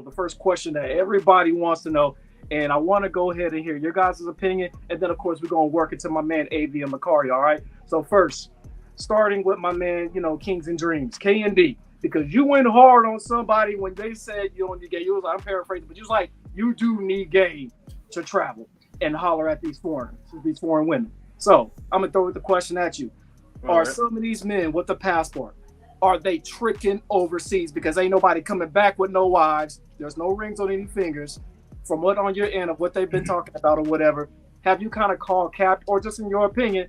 The first question that everybody wants to know, and I want to go ahead and hear your guys' opinion, and then of course we're gonna work into my man AV and Locario. All right. So first, starting with my man, Kings and Dreams, KND, because you went hard on somebody when they said you don't need game. You was like, I'm paraphrasing, but you was like, you do need game to travel and holler at these foreign women. So I'm gonna throw the question at you: Are some of these men with the passport, are they tricking overseas? Because ain't nobody coming back with no wives. There's no rings on any fingers. From what on your end of what they've been talking about or whatever, have you kind of called cap, or just in your opinion,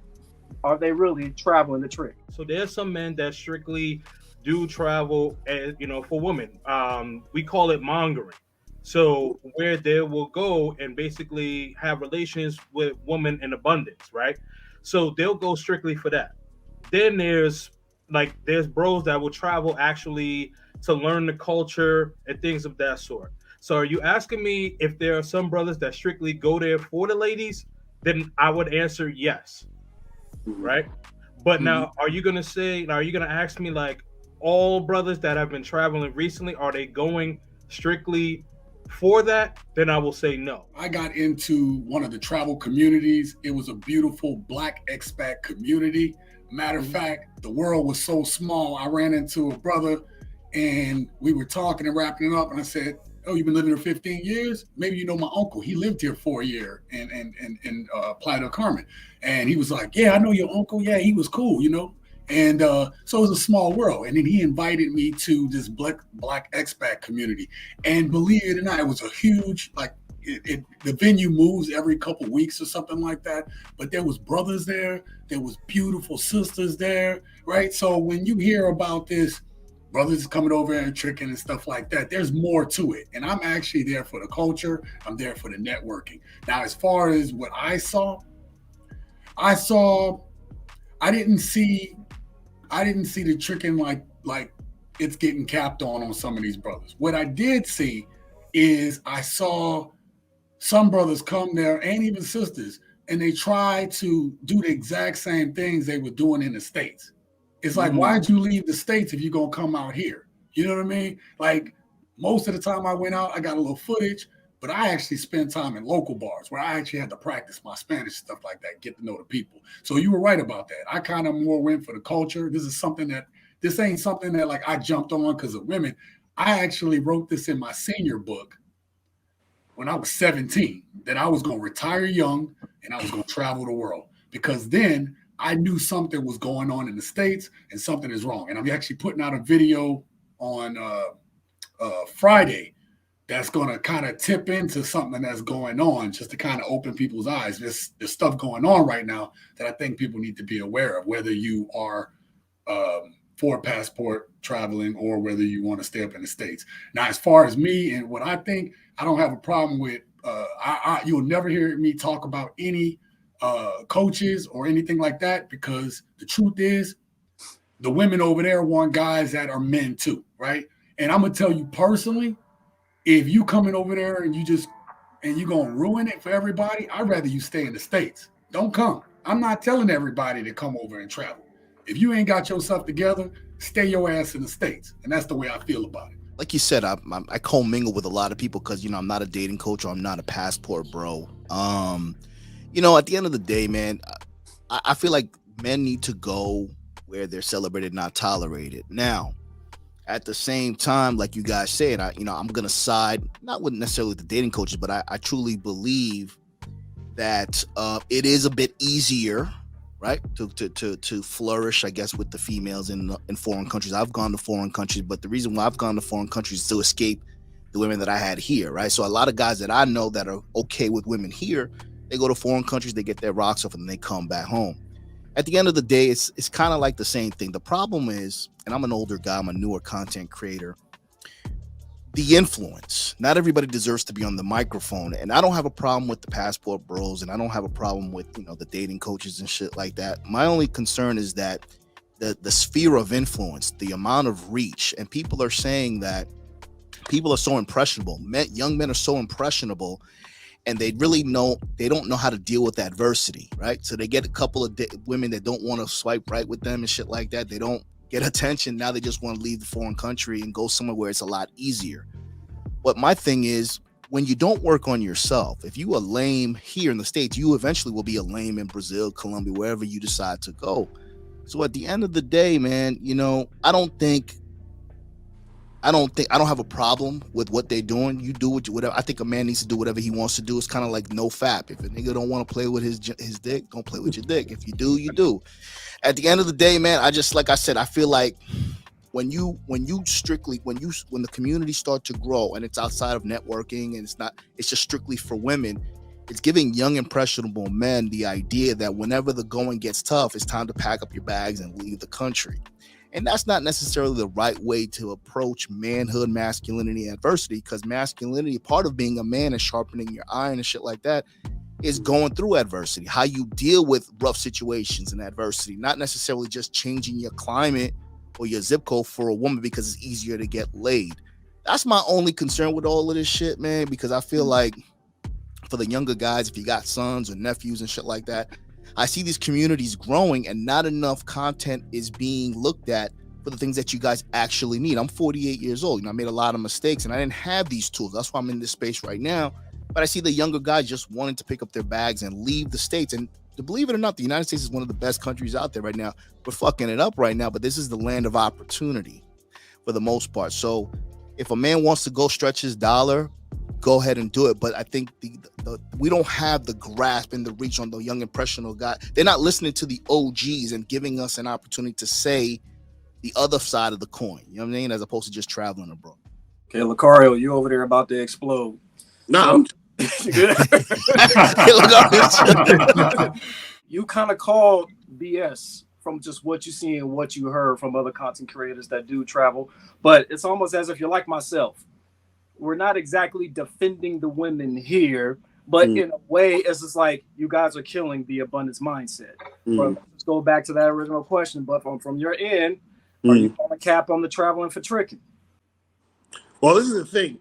are they really traveling the trick? So there's some men that strictly do travel, as for women. We call it mongering. So where they will go and basically have relations with women in abundance, right? So they'll go strictly for that. Then there's bros that will travel actually to learn the culture and things of that sort. So are you asking me if there are some brothers that strictly go there for the ladies? Then I would answer yes, right? But now, are you gonna ask me like all brothers that have been traveling recently, are they going strictly for that? Then I will say no. I got into one of the travel communities. It was a beautiful Black expat community. Matter of fact, the world was so small. I ran into a brother and we were talking and wrapping it up. And I said, oh, you've been living here 15 years? Maybe you know my uncle. He lived here for a year in Playa del Carmen. And he was like, yeah, I know your uncle. Yeah, he was cool, And so it was a small world. And then he invited me to this Black expat community. And believe it or not, it was a huge, the venue moves every couple weeks or something like that. But there was brothers there. There was beautiful sisters there, right? So when you hear about this, brothers coming over and tricking and stuff like that, there's more to it. And I'm actually there for the culture. I'm there for the networking. Now, as far as what I didn't see the tricking like it's getting capped on some of these brothers. What I did see is I saw some brothers come there, and even sisters, and they try to do the exact same things they were doing in the States. It's like, why'd you leave the States if you're going to come out here? You know what I mean? Like, most of the time I went out, I got a little footage, but I actually spent time in local bars where I actually had to practice my Spanish, stuff like that, get to know the people. So you were right about that. I kind of more went for the culture. This ain't something that like I jumped on because of women. I actually wrote this in my senior book when I was 17, that I was going to retire young and I was going to travel the world, because then I knew something was going on in the States and something is wrong. And I'm actually putting out a video on Friday that's going to kind of tip into something that's going on, just to kind of open people's eyes. There's stuff going on right now that I think people need to be aware of, whether you are for passport traveling or whether you want to stay up in the States. Now, as far as me and what I think, I don't have a problem with, you'll never hear me talk about any coaches or anything like that, because the truth is the women over there want guys that are men too, right? And I'm gonna tell you personally, if you coming over there and you're gonna ruin it for everybody, I'd rather you stay in the States. Don't come. I'm not telling everybody to come over and travel. If you ain't got yourself together, stay your ass in the States. And that's the way I feel about it. Like you said, I commingle with a lot of people because, I'm not a dating coach, or I'm not a passport bro. At the end of the day, man, I feel like men need to go where they're celebrated, not tolerated. Now, at the same time, like you guys said, I'm going to side, not with necessarily the dating coaches, but I truly believe that it is a bit easier, right, to flourish, I guess, with the females in foreign countries. I've gone to foreign countries, but the reason why I've gone to foreign countries is to escape the women that I had here, right? So a lot of guys that I know that are okay with women here, they go to foreign countries, they get their rocks off, and then they come back home. At the end of the day, it's kind of like the same thing. The problem is, and I'm an older guy, I'm a newer content creator, the influence. Not everybody deserves to be on the microphone. And I don't have a problem with the passport bros, and I don't have a problem with, the dating coaches and shit like that. My only concern is that the sphere of influence, the amount of reach, and people are saying that people are so impressionable. Young men are so impressionable. and they don't know how to deal with adversity, right? So they get a couple of women that don't want to swipe right with them and shit like that. They don't get attention. Now they just want to leave the foreign country and go somewhere where it's a lot easier. But my thing is, when you don't work on yourself, if you are lame here in the States, you eventually will be a lame in Brazil, Colombia, wherever you decide to go. So at the end of the day, man, you know, I don't have a problem with what they're doing. You do whatever. I think a man needs to do whatever he wants to do. It's kind of like no fap. If a nigga don't want to play with his dick, don't play with your dick. If you do, you do. At the end of the day, man, like I said, I feel like when the community start to grow and it's outside of networking and it's just strictly for women, it's giving young impressionable men the idea that whenever the going gets tough, it's time to pack up your bags and leave the country. And that's not necessarily the right way to approach manhood, masculinity, and adversity, because masculinity, part of being a man and sharpening your iron and shit like that, is going through adversity, how you deal with rough situations and adversity, not necessarily just changing your climate or your zip code for a woman because it's easier to get laid. That's my only concern with all of this shit, man, because I feel like for the younger guys, if you got sons or nephews and shit like that, I see these communities growing and not enough content is being looked at for the things that you guys actually need. I'm 48 years old. You know, I made a lot of mistakes and I didn't have these tools. That's why I'm in this space right now. But I see the younger guys just wanting to pick up their bags and leave the States. And to believe it or not, the United States is one of the best countries out there right now. We're fucking it up right now, but this is the land of opportunity for the most part. So if a man wants to go stretch his dollar, go ahead and do it. But I think we don't have the grasp and the reach on the young impressionable guy. They're not listening to the OGs and giving us an opportunity to say the other side of the coin. You know what I mean? As opposed to just traveling abroad. Okay, Locario, you over there about to explode. No, You kind of called BS from just what you see and what you heard from other content creators that do travel. But it's almost as if you're like myself. We're not exactly defending the women here, but in a way, it's just like you guys are killing the abundance mindset. But let's go back to that original question. But from your end, are you calling cap on the traveling for tricking? Well, this is the thing.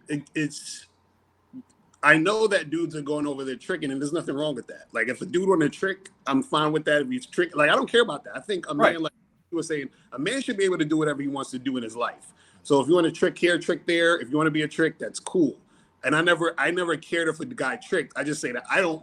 I know that dudes are going over there tricking, and there's nothing wrong with that. Like, if a dude want to trick, I'm fine with that. If he's trick, like, I don't care about that. I think a man, like you were saying, a man should be able to do whatever he wants to do in his life. So if you want to trick here, trick there. If you want to be a trick, that's cool. And I never cared if the guy tricked. I just say that I don't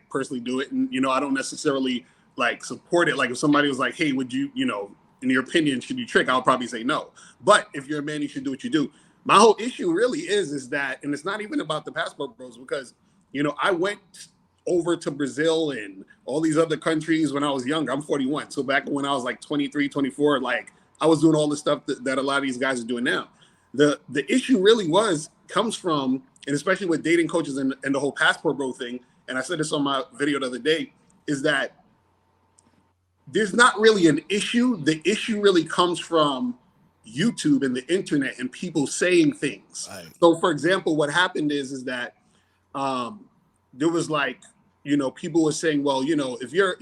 personally do it, and I don't necessarily like support it. Like if somebody was like, "Hey, would you, in your opinion, should you trick?" I'll probably say no. But if you're a man, you should do what you do. My whole issue really is that, and it's not even about the passport bros, because I went over to Brazil and all these other countries when I was younger. I'm 41, so back when I was like 23, 24, like I was doing all the stuff that a lot of these guys are doing now. The issue really comes from, and especially with dating coaches and the whole passport bro thing, and I said this on my video the other day, is that there's not really an issue. The issue really comes from YouTube and the internet and people saying things. Right. So for example, what happened is that there was like, people were saying, well, if you're,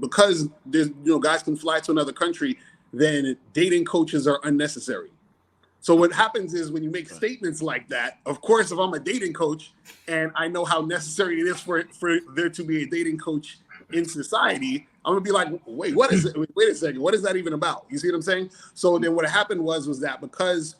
because there's, guys can fly to another country, then dating coaches are unnecessary. So what happens is when you make statements like that, of course, if I'm a dating coach and I know how necessary it is for there to be a dating coach in society, I'm gonna be like, wait, what is it? Wait a second, what is that even about? You see what I'm saying? So then what happened was that because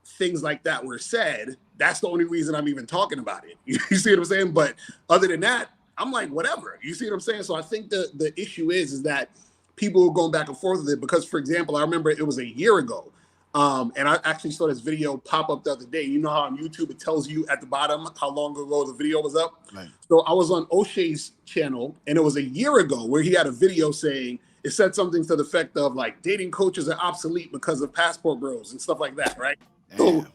things like that were said, that's the only reason I'm even talking about it. You see what I'm saying? But other than that, I'm like, whatever. You see what I'm saying? So I think the issue is that people are going back and forth with it because, for example, I remember it was a year ago. And I actually saw this video pop up the other day. You know how on YouTube it tells you at the bottom how long ago the video was up? Right. So I was on O'Shea's channel, and it was a year ago where he had a video saying, it said something to the effect of like, dating coaches are obsolete because of passport bros and stuff like that, right? So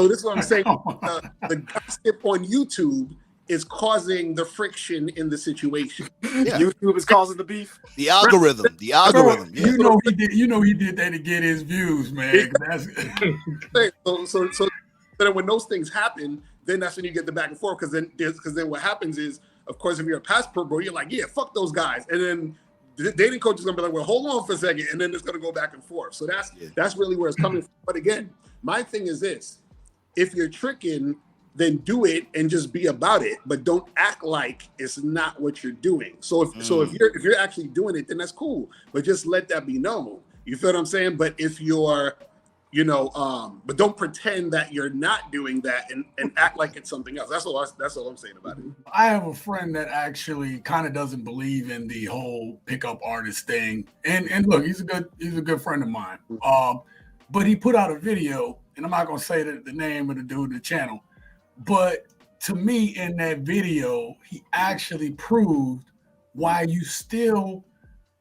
this is what I'm saying. The gossip on YouTube is causing the friction in the situation. Yeah. YouTube is causing the beef. The algorithm. Yeah. He did that to get his views, man. So then when those things happen, then that's when you get the back and forth. Because then what happens is, of course, if you're a passport bro, you're like, yeah, fuck those guys. And then the dating coach is gonna be like, well, hold on for a second, and then it's gonna go back and forth. So that's really where it's coming from. But again, my thing is this: if you're tricking, then do it and just be about it, but don't act like it's not what you're doing. So if you're actually doing it, then that's cool, but just let that be known. You feel what I'm saying? But if you're, but don't pretend that you're not doing that and act like it's something else. That's all I'm saying about it. I have a friend that actually kind of doesn't believe in the whole pickup artist thing. And look, he's a good friend of mine. But he put out a video, and I'm not gonna say the name of the dude in the channel, but to me, in that video, he actually proved why you still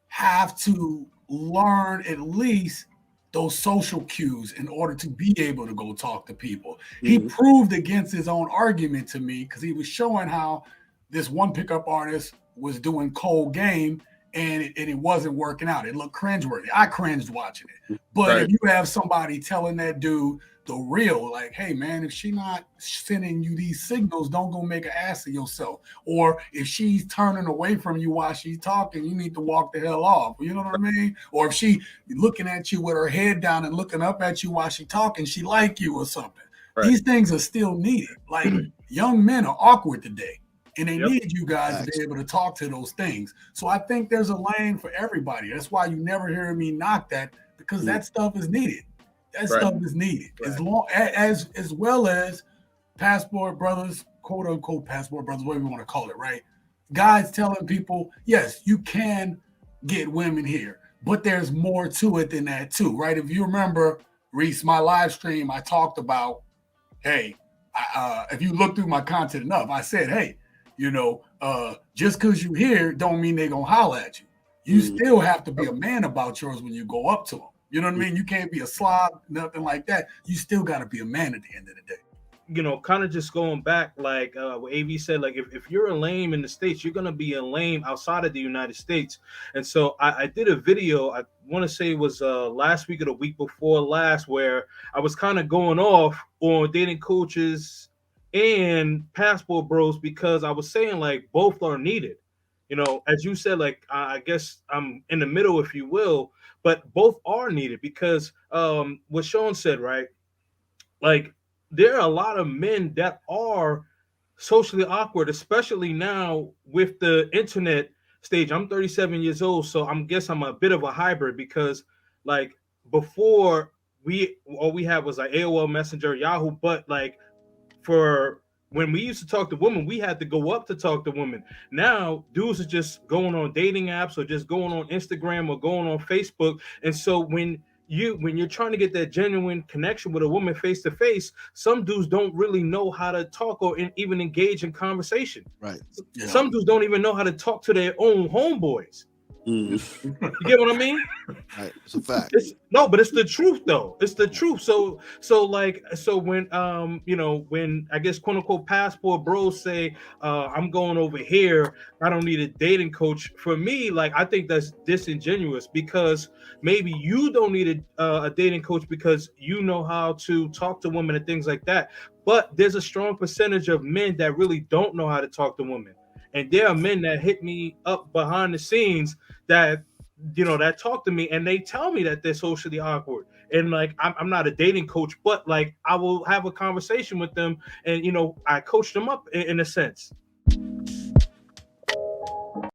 have to learn at least those social cues in order to be able to go talk to people. Mm-hmm. He proved against his own argument to me because he was showing how this one pickup artist was doing cold game and it wasn't working out. It looked cringeworthy. I cringed watching it. But if you have somebody telling that dude the real, like, hey man, if she not sending you these signals, don't go make an ass of yourself. Or if she's turning away from you while she's talking, you need to walk the hell off. You know what I mean? Or if she looking at you with her head down and looking up at you while she talking, she like you or something. Right. These things are still needed. Like young men are awkward today. And they need you guys to be able to talk to those things. So I think there's a lane for everybody. That's why you never hear me knock that, because that stuff is needed. That stuff is needed. As well as passport brothers, quote unquote passport brothers, whatever you want to call it, right? Guys telling people, yes, you can get women here, but there's more to it than that too, right? If you remember, Reese, my live stream, I talked about, hey, if you look through my content enough, I said, hey, just because you here don't mean they're going to holler at you. You still have to be a man about yours when you go up to them. You know what I mean? You can't be a slob, nothing like that. You still got to be a man at the end of the day. Kind of just going back, like what AV said, like if you're a lame in the States, you're going to be a lame outside of the United States. And so I did a video, I want to say it was last week or the week before last, where I was kind of going off on dating coaches and passport bros, because I was saying like both are needed. As you said, like I guess I'm in the middle, if you will, but both are needed because what Sean said, right? Like there are a lot of men that are socially awkward, especially now with the internet stage. I'm 37 years old, so I guess I'm a bit of a hybrid because like before all we had was like AOL Messenger, Yahoo, but like for when we used to talk to women, we had to go up to talk to women. Now, dudes are just going on dating apps or just going on Instagram or going on Facebook. And so when you're trying to get that genuine connection with a woman face to face, some dudes don't really know how to talk or even engage in conversation. Right. Yeah. Some dudes don't even know how to talk to their own homeboys. You get what I mean? Right. It's a fact. But it's the truth though. It's the truth. So when when I guess quote unquote passport bros say I'm going over here, I don't need a dating coach. For me, like I think that's disingenuous, because maybe you don't need a dating coach because you know how to talk to women and things like that. But there's a strong percentage of men that really don't know how to talk to women. And there are men that hit me up behind the scenes that, that talk to me and they tell me that they're socially awkward. And like, I'm not a dating coach, but like I will have a conversation with them and, I coach them up in a sense.